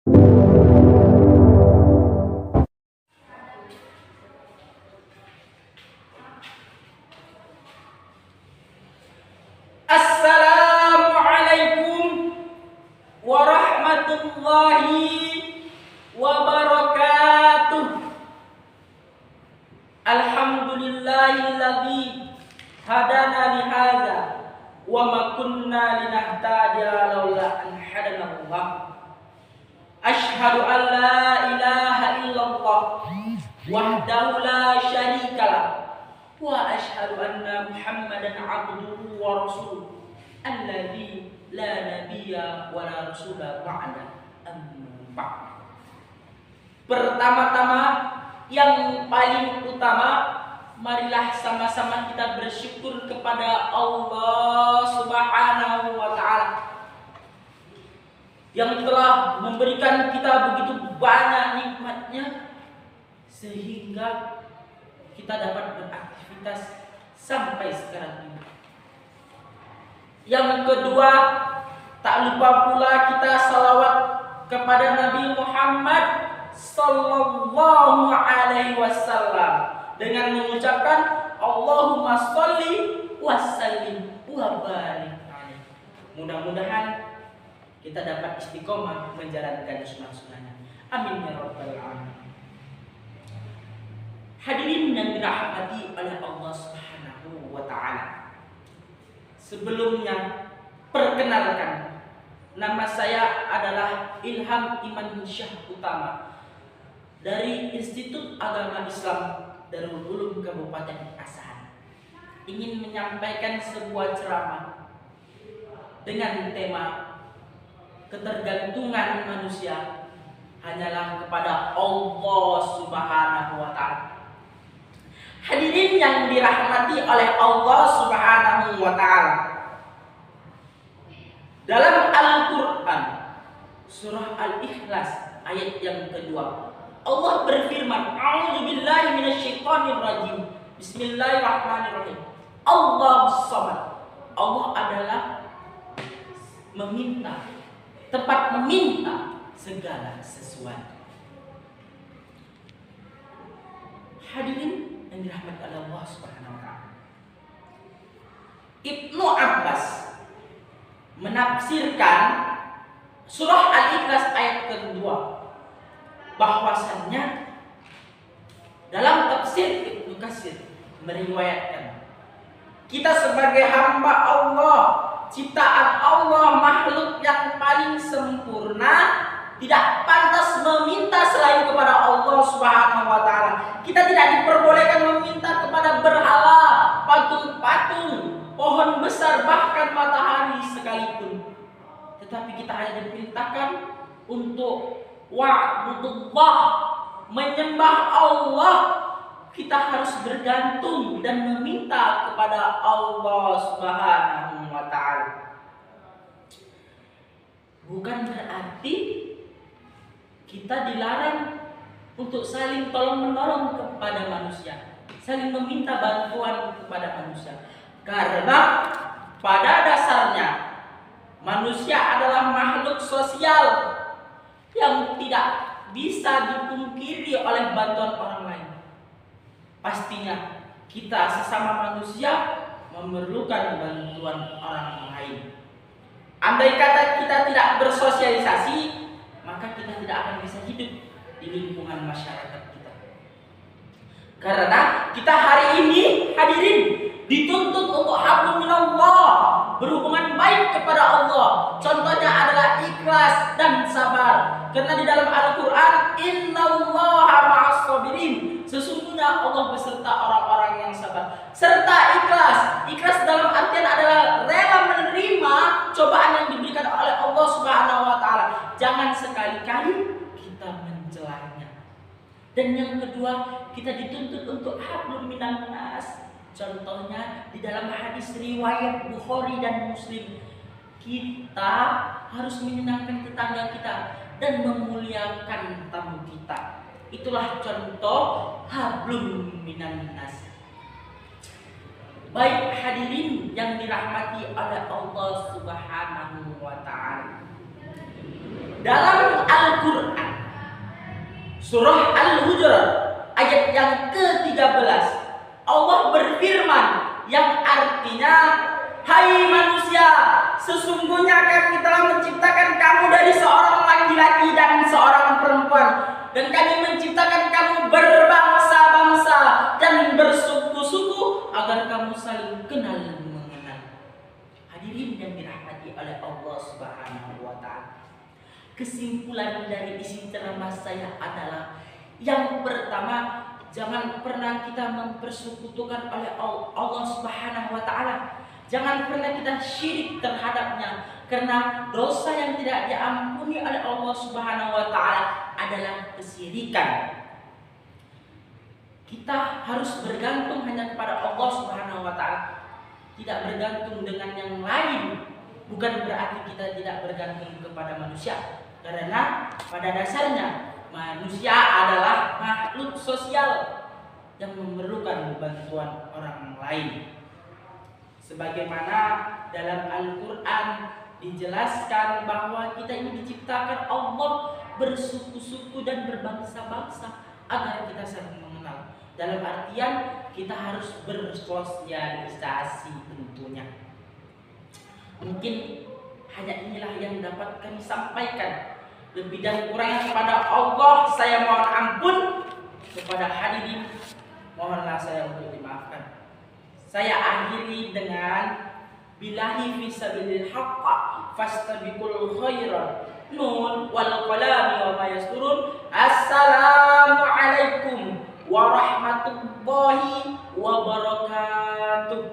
Assalamualaikum warahmatullahi wabarakatuh. Alhamdulillahilladzi hadana li hadza wa ma kunna linahtadiya laula an hadanallah. Asyhadu an la ilaha illallah wahdahu la syarikalah wa asyhadu anna Muhammadan abduhu wa rasuluh alladzi la nabiyya wa la rasula ba'da amma ba'd. Pertama-tama yang paling utama, marilah sama-sama kita bersyukur kepada Allah Subhanahu wa taala yang telah memberikan kita begitu banyak nikmatnya sehingga kita dapat beraktivitas sampai sekarang ini. Yang kedua, tak lupa pula kita salawat kepada Nabi Muhammad sallallahu alaihi wasallam dengan mengucapkan Allahumma sholli wa sallim wa barik alaihi. Mudah-mudahan kita dapat istiqomah menjalankan sunnah-sunnahnya. Amin ya rabbal alamin. Hadirin yang dirahmati oleh Allah Subhanahu wa taala. Sebelumnya perkenalkan, nama saya adalah Ilham Iman Syah Utama dari Institut Agama Islam Darul Ulum Kabupaten Asahan. Ingin menyampaikan sebuah ceramah dengan tema ketergantungan manusia hanyalah kepada Allah Subhanahu wa taala. Hadirin yang dirahmati oleh Allah Subhanahu wa taala. Dalam Al-Qur'an surah Al-Ikhlas ayat yang kedua, Allah berfirman, A'udzubillahi minasyaitonir rajim. Bismillahirrahmanirrahim. Allahus Samad. Allah adalah meminta, tempat meminta segala sesuatu. Hadirin yang dirahmati oleh Allah Subhanahu wa taala. Ibnu Abbas menafsirkan surah Al-Ikhlas ayat kedua bahwasannya dalam tafsir Ibnu Katsir meriwayatkan kita sebagai hamba Allah, ciptaan Allah, makhluk yang paling sempurna, tidak pantas meminta selain kepada Allah Subhanahu wa taala. Kita tidak diperbolehkan meminta kepada berhala, patung-patung, pohon besar, bahkan matahari sekalipun. Tetapi kita hanya diperintahkan untuk wa'budullah, menyembah Allah. Kita harus bergantung dan meminta kepada Allah Subhanahu wa taala. Bukan berarti kita dilarang untuk saling tolong-menolong kepada manusia, saling meminta bantuan kepada manusia. Karena pada dasarnya manusia adalah makhluk sosial yang tidak bisa dipungkiri oleh bantuan orang lain. Pastinya kita sesama manusia memerlukan bantuan orang lain. Andai kata kita tidak bersosialisasi, maka kita tidak akan bisa hidup di lingkungan masyarakat kita. Karena kita hari ini hadirin dituntut untuk hablum minallah, berhubungan baik kepada Allah. Contohnya adalah ikhlas dan sabar. Karena di dalam Al-Qur'an, innallaha ma'as sabirin, sesungguhnya Allah beserta orang-orang yang sabar. Serta ikhlas. Ikhlas dalam artian adalah rela menerima cobaan yang diberikan oleh Allah Subhanahu wa taala. Jangan sekali-kali kita mencelanya. Dan yang kedua, kita dituntut untuk hablum minan nas. Contohnya di dalam hadis riwayat Bukhari dan Muslim, kita harus menyenangkan tetangga kita dan memuliakan tamu kita. Itulah contoh hablum minan nas. Baik hadirin yang dirahmati oleh Allah Subhanahu wa taala. Dalam Al-Qur'an Surah Al-Hujurat ayat yang ke-13. Allah berfirman yang artinya, hai manusia, sesungguhnya kami telah menciptakan kamu dari seorang laki-laki dan seorang perempuan, dan kami menciptakan kamu berbangsa-bangsa dan bersuku-suku agar kamu saling kenal mengenal. Hadirin yang dirahmati oleh Allah Subhanahu wa Ta'ala, kesimpulan dari isi ceramah saya adalah, yang pertama, jangan pernah kita mempersekutukan oleh Allah Subhanahu wa Ta'ala. Jangan pernah kita syirik terhadapnya, karena dosa yang tidak diampuni oleh Allah Subhanahu wa Ta'ala adalah kesyirikan. Kita harus bergantung hanya kepada Allah Subhanahu wa Ta'ala, tidak bergantung dengan yang lain. Bukan berarti kita tidak bergantung kepada manusia, karena pada dasarnya manusia adalah makhluk sosial yang memerlukan bantuan orang lain. Sebagaimana dalam Al-Quran dijelaskan bahwa kita ini diciptakan Allah bersuku-suku dan berbangsa-bangsa agar kita saling mengenal. Dalam artian kita harus bersosialisasi tentunya. Mungkin hanya inilah yang dapat kami sampaikan. Lebih dan kurangnya kepada Allah saya mohon ampun. Kepada hadirin mohonlah saya untuk dimaafkan. Saya akhiri dengan billahi fisabilil haqqa fastabiqul khairat. Nun wal qalami wa ma yasturun. Assalamualaikum warahmatullahi wabarakatuh.